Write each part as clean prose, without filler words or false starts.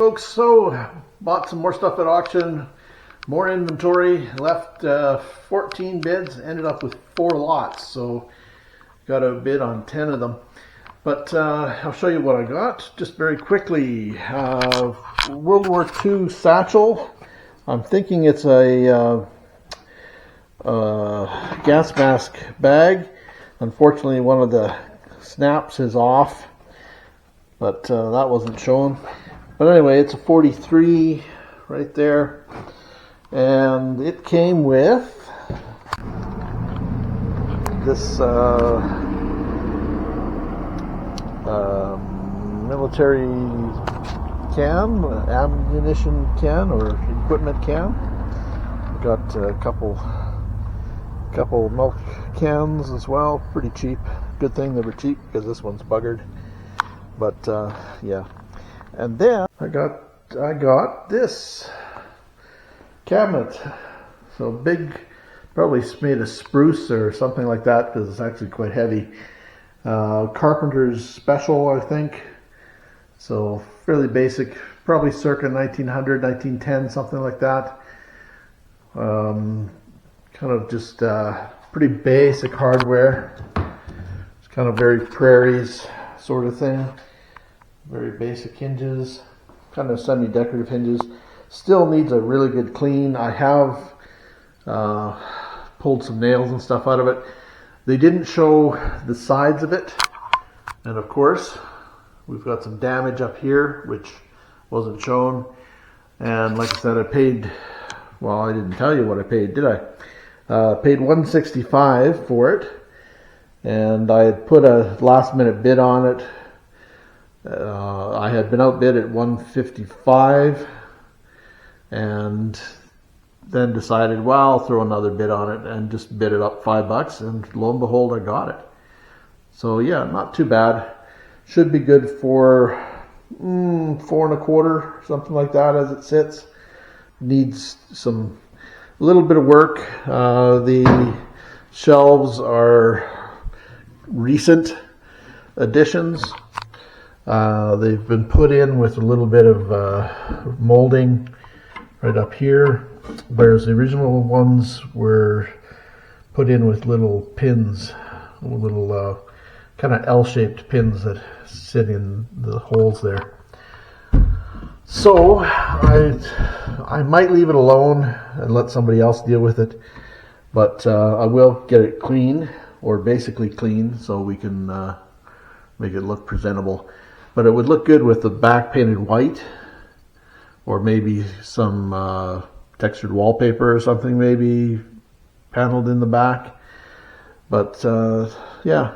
folks, so bought some more stuff at auction, more inventory, left 14 bids, ended up with 4 lots, so got a bid on 10 of them. But I'll show you what I got just very quickly. World War II satchel. I'm thinking it's a gas mask bag. Unfortunately, one of the snaps is off, but that wasn't shown. But anyway, it's a 43 right there, and it came with this military can, ammunition can, or equipment can. Got a couple milk cans as well, pretty cheap. Good thing they were cheap because this one's buggered. But yeah, and then I got this cabinet. So big, probably made of spruce or something like that because it's actually quite heavy. Carpenter's Special, I think. So fairly basic, probably circa 1900, 1910, something like that. Kind of just pretty basic hardware. It's kind of very prairies sort of thing. Very basic hinges, kind of semi-decorative hinges. Still needs a really good clean. I have pulled some nails and stuff out of it. They didn't show the sides of it, and of course we've got some damage up here which wasn't shown. And like I said, I paid, well, I didn't tell you what I paid, did I? Paid $165 for it, and I had put a last minute bid on it. I had been outbid at $155 and then decided, well, I'll throw another bid on it, and just bid it up $5, and lo and behold, I got it. So yeah, not too bad. Should be good for 4.25, something like that as it sits. Needs a little bit of work. The shelves are recent additions. They've been put in with a little bit of molding right up here, whereas the original ones were put in with little pins, little kind of L-shaped pins that sit in the holes there. So I might leave it alone and let somebody else deal with it, but I will get it clean, or basically clean, so we can make it look presentable. But it would look good with the back painted white, or maybe some textured wallpaper or something, maybe paneled in the back. But yeah,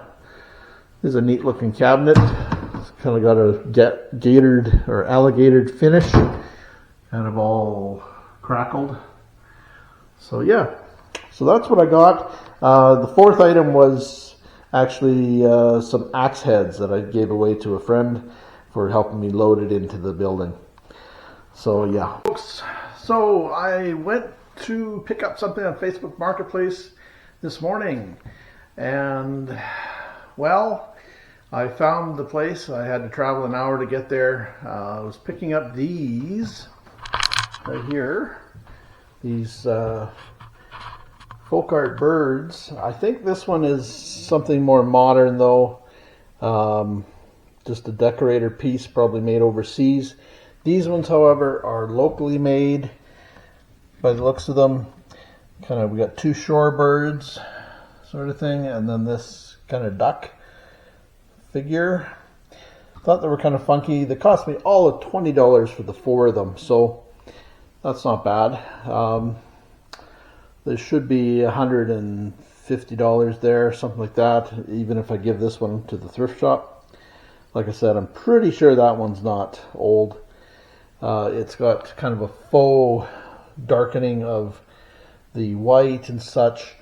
this is a neat looking cabinet. It's kind of got a gatered or alligator finish, kind of all crackled. So yeah, so that's what I got. The fourth item was actually some axe heads that I gave away to a friend for helping me load it into the building. So yeah, folks, so I went to pick up something on Facebook Marketplace this morning, and well, I found the place. I had to travel an hour to get there. I was picking up these right here, these folk art birds. I think this one is something more modern though, just a decorator piece, probably made overseas. These ones, however, are locally made by the looks of them. Kind of, we got 2 shorebirds sort of thing, and then this kind of duck figure. Thought they were kind of funky. They cost me all of $20 for the 4 of them, so that's not bad. There should be $150 there, something like that, even if I give this one to the thrift shop. Like I said, I'm pretty sure that one's not old. It's got kind of a faux darkening of the white and such.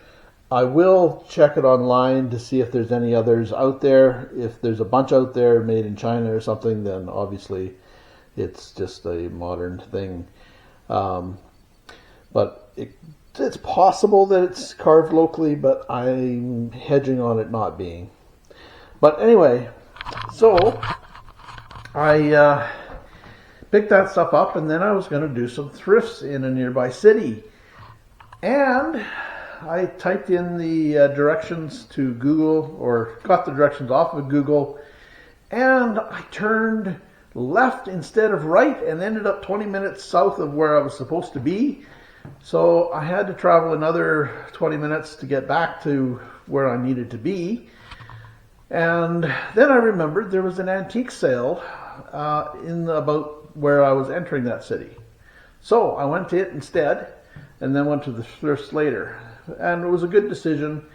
I will check it online to see if there's any others out there. If there's a bunch out there made in China or something, then obviously it's just a modern thing. But it's possible that it's carved locally, but I'm hedging on it not being. But anyway, so I picked that stuff up, and then I was going to do some thrifts in a nearby city. And I typed in the directions to Google, or got the directions off of Google, and I turned left instead of right and ended up 20 minutes south of where I was supposed to be. So I had to travel another 20 minutes to get back to where I needed to be. And then I remembered there was an antique sale in about where I was entering that city. So I went to it instead, and then went to the thrifts later. And it was a good decision.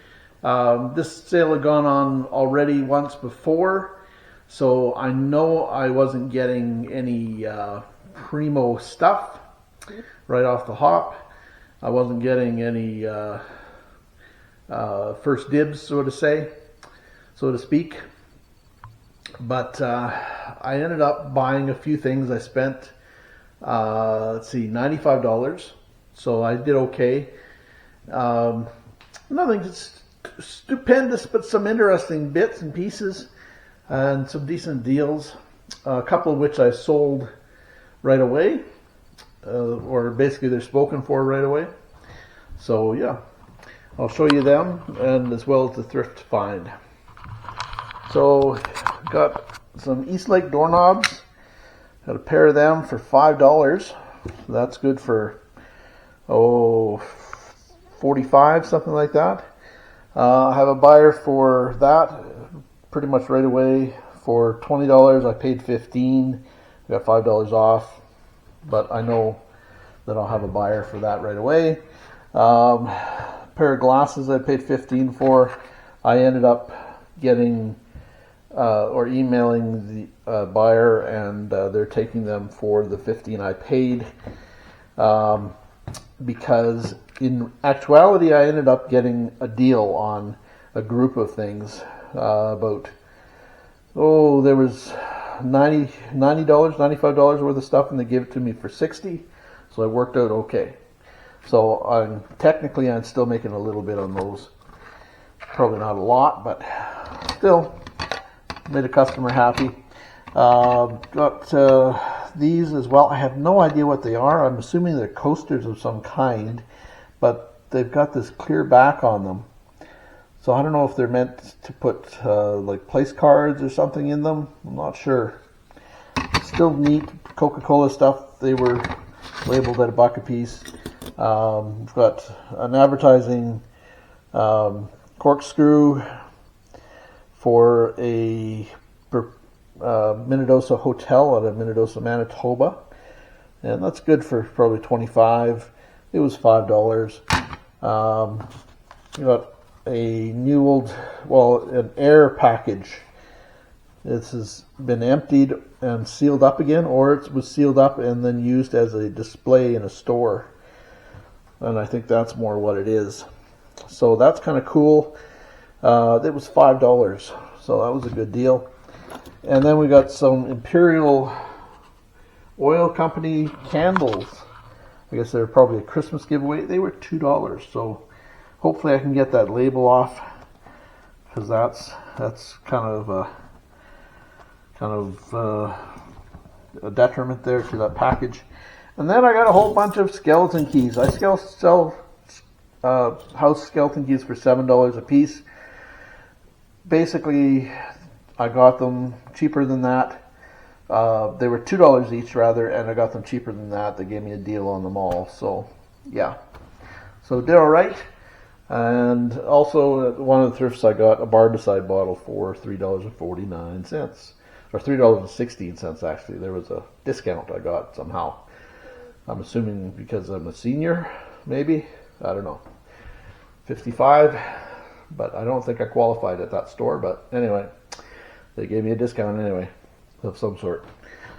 This sale had gone on already once before, so I know I wasn't getting any primo stuff right off the hop. I wasn't getting any first dibs, so to speak. But I ended up buying a few things. I spent, $95. So I did okay. Nothing stupendous, but some interesting bits and pieces and some decent deals. A couple of which I sold right away, or basically they're spoken for right away. So yeah, I'll show you them, and as well as the thrift find. So got some Eastlake doorknobs. Got a pair of them for $5. That's good for 45, something like that. I have a buyer for that pretty much right away for $20. I paid $15. I got $5 off, but I know that I'll have a buyer for that right away. Pair of glasses I paid $15 for. I ended up getting or emailing the buyer, and they're taking them for the $15 I paid. Because in actuality I ended up getting a deal on a group of things. There was $90, $95 worth of stuff, and they gave it to me for $60, so it worked out okay. So I'm still making a little bit on those. Probably not a lot, but still made a customer happy. Got these as well. I have no idea what they are. I'm assuming they're coasters of some kind, but they've got this clear back on them. So I don't know if they're meant to put like place cards or something in them. I'm not sure. Still neat Coca-Cola stuff. They were labeled at $1 a piece. Got an advertising corkscrew for a Minnedosa hotel out of Minnedosa, Manitoba, and that's good for probably $25. It was $5. You got a an air package. This has been emptied and sealed up again, or it was sealed up and then used as a display in a store, and I think that's more what it is. So that's kind of cool. It was $5, so that was a good deal. And then we got some Imperial Oil Company candles. I guess they're probably a Christmas giveaway. They were $2, so hopefully I can get that label off, because that's kind of a detriment there to that package. And then I got a whole bunch of skeleton keys. I sell house skeleton keys for $7 a piece. Basically, I got them cheaper than that. They were $2 each rather, and I got them cheaper than that. They gave me a deal on them all. So yeah, so did all right. And also at one of the thrifts, I got a Barbicide bottle for $3.49, or $3.16 actually. There was a discount I got somehow. I'm assuming because I'm a senior, maybe. I don't know. 55, but I don't think I qualified at that store. But anyway, they gave me a discount anyway of some sort.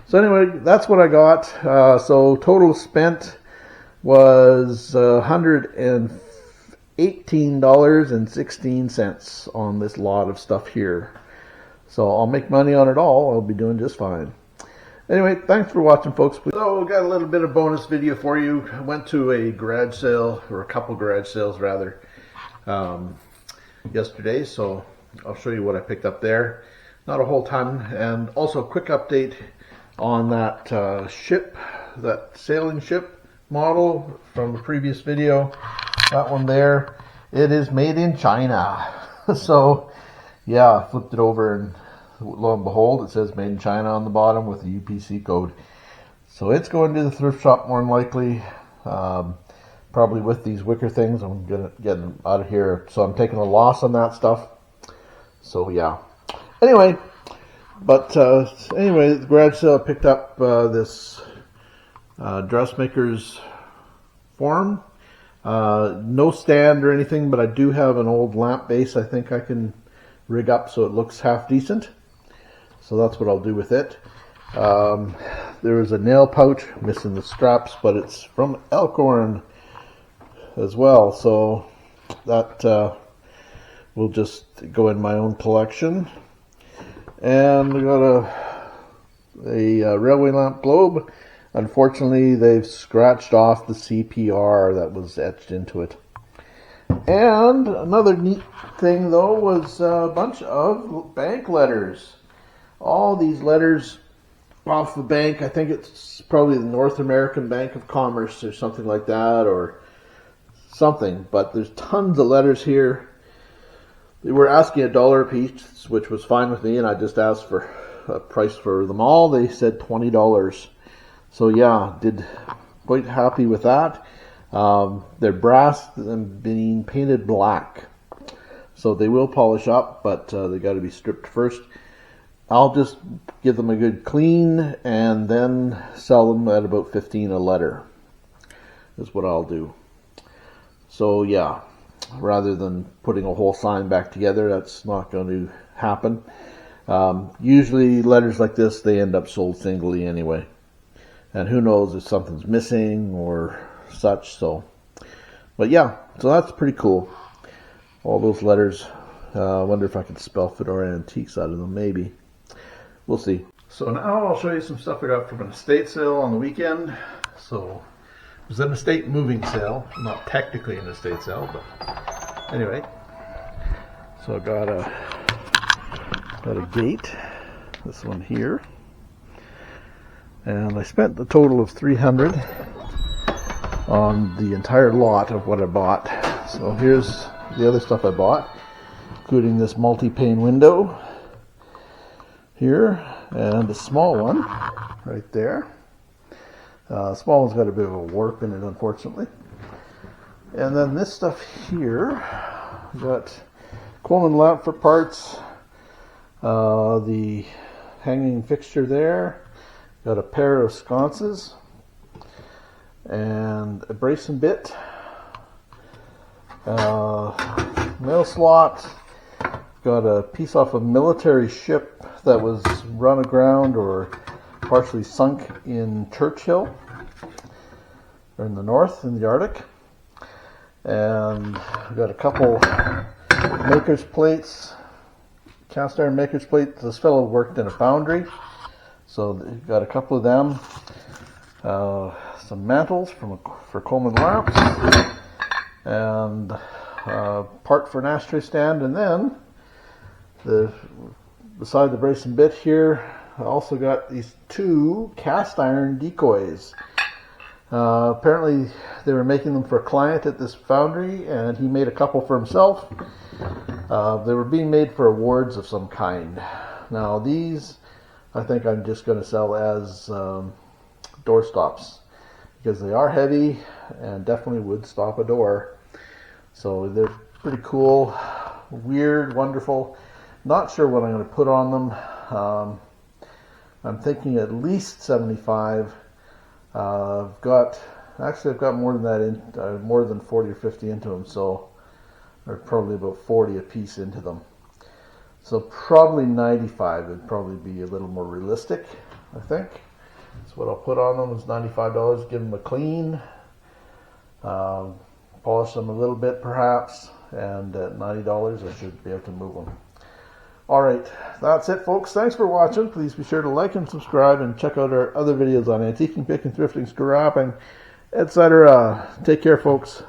So anyway, that's what I got. So total spent was $118.16 on this lot of stuff here. So I'll make money on it all. I'll be doing just fine. Anyway, thanks for watching, folks. So we got a little bit of bonus video for you. I went to a garage sale, or a couple garage sales rather, yesterday. So I'll show you what I picked up there. Not a whole ton. And also a quick update. on that ship, that sailing ship model from the previous video. That one there, it is made in China. So yeah, I flipped it over and lo and behold, it says made in China on the bottom with the UPC code. So it's going to the thrift shop more than likely. Probably with these wicker things. I'm gonna get them out of here. So I'm taking a loss on that stuff. So yeah. Anyway, anyway, the garage sale picked up this dressmaker's form. No stand or anything, but I do have an old lamp base I think I can rig up so it looks half decent. So that's what I'll do with it. There is a nail pouch, missing the straps, but it's from Elkhorn as well. So that will just go in my own collection. And we got a railway lamp globe. Unfortunately, they've scratched off the CPR that was etched into it. And another neat thing, though, was a bunch of bank letters. All these letters off the bank. I think it's probably the North American Bank of Commerce or something like that, or something. But there's tons of letters here. They were asking $1 a piece, which was fine with me, and I just asked for a price for them all. They said $20. So yeah, did quite happy with that. They're brass and being painted black. So they will polish up, but they got to be stripped first. I'll just give them a good clean and then sell them at about $15 a letter. Is what I'll do. So yeah, rather than putting a whole sign back together, that's not going to happen. Usually letters like this, they end up sold singly anyway. And who knows if something's missing or such. So, but yeah, so that's pretty cool. All those letters. I wonder if I could spell Fedora Antiques out of them, maybe. We'll see. So now I'll show you some stuff I got from an estate sale on the weekend. So it was an estate moving sale, not technically an estate sale, but anyway. So I got a gate, this one here, and I spent the total of $300 on the entire lot of what I bought. So here's the other stuff I bought, including this multi-pane window here, and a small one right there. Small one's got a bit of a warp in it, unfortunately. And then this stuff here, got Coleman lamp for parts, the hanging fixture there, got a pair of sconces, and a brace and bit, mail slot, got a piece off a military ship that was run aground or partially sunk in Churchill, or in the north, in the Arctic. And we got a couple maker's plates, cast iron maker's plate. This fellow worked in a foundry, so we've got a couple of them. Some mantles for Coleman lamps, and part for an ashtray stand. And then beside the brace and bit here, I also got these 2 cast iron decoys. Apparently they were making them for a client at this foundry, and he made a couple for himself. They were being made for awards of some kind. Now these, I think I'm just going to sell as door stops, because they are heavy and definitely would stop a door. So they're pretty cool, weird, wonderful. Not sure what I'm going to put on them. I'm thinking at least 75. I've got more than that more than 40 or 50 into them, so there's probably about 40 a piece into them. So probably 95 would probably be a little more realistic, I think. So what I'll put on them is $95. Give them a clean, polish them a little bit perhaps, and at $90 I should be able to move them. Alright, that's it folks. Thanks for watching. Please be sure to like and subscribe, and check out our other videos on antiquing, picking, thrifting, scrapping, etc. Take care folks.